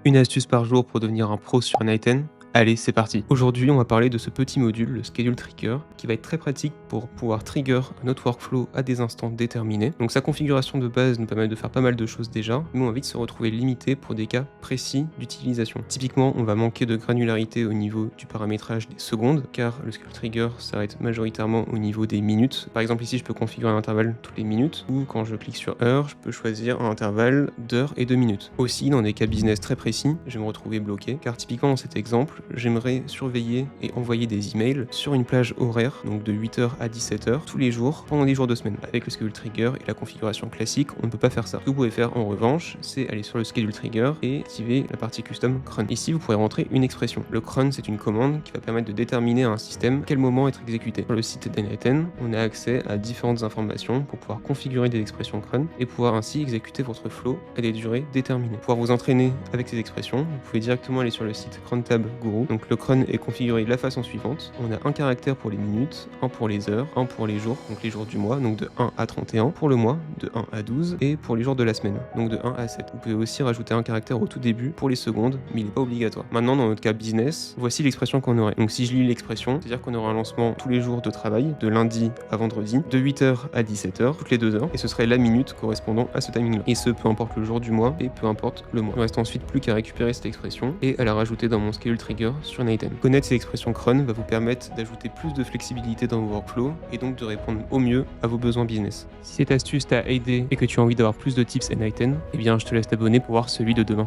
Une astuce par jour pour devenir un pro sur N8N? Allez, c'est parti. Aujourd'hui, on va parler de ce petit module, le Schedule Trigger, qui va être très pratique pour pouvoir trigger notre workflow à des instants déterminés. Donc sa configuration de base nous permet de faire pas mal de choses déjà, mais on va vite se retrouver limité pour des cas précis d'utilisation. Typiquement, on va manquer de granularité au niveau du paramétrage des secondes, car le Schedule Trigger s'arrête majoritairement au niveau des minutes. Par exemple, ici, je peux configurer un intervalle toutes les minutes, ou quand je clique sur heure, je peux choisir un intervalle d'heures et de minutes. Aussi, dans des cas business très précis, je vais me retrouver bloqué, car typiquement dans cet exemple, j'aimerais surveiller et envoyer des emails sur une plage horaire, donc de 8h à 17h, tous les jours, pendant des jours de semaine. Avec le Schedule Trigger et la configuration classique, on ne peut pas faire ça. Ce que vous pouvez faire en revanche, c'est aller sur le Schedule Trigger et activer la partie Custom cron. Ici, vous pourrez rentrer une expression. Le cron, c'est une commande qui va permettre de déterminer à un système quel moment être exécuté. Sur le site d'N8N, on a accès à différentes informations pour pouvoir configurer des expressions cron et pouvoir ainsi exécuter votre flow à des durées déterminées. Pour pouvoir vous entraîner avec ces expressions, vous pouvez directement aller sur le site crontab Guru. Donc le cron est configuré de la façon suivante. On a un caractère pour les minutes, un pour les heures, un pour les jours, donc les jours du mois, donc de 1 à 31, pour le mois, de 1 à 12, et pour les jours de la semaine, donc de 1 à 7. Vous pouvez aussi rajouter un caractère au tout début pour les secondes, mais il n'est pas obligatoire. Maintenant, dans notre cas business, voici l'expression qu'on aurait. Donc si je lis l'expression, c'est-à-dire qu'on aura un lancement tous les jours de travail, de lundi à vendredi, de 8h à 17h, toutes les 2 heures, et ce serait la minute correspondant à ce timing-là. Et ce, peu importe le jour du mois, et peu importe le mois. Il me reste ensuite plus qu'à récupérer cette expression et à la rajouter dans mon Schedule Trigger sur N8N. Connaître ces expressions cron va vous permettre d'ajouter plus de flexibilité dans vos workflows et donc de répondre au mieux à vos besoins business. Si cette astuce t'a aidé et que tu as envie d'avoir plus de tips N8N, eh bien je te laisse t'abonner pour voir celui de demain.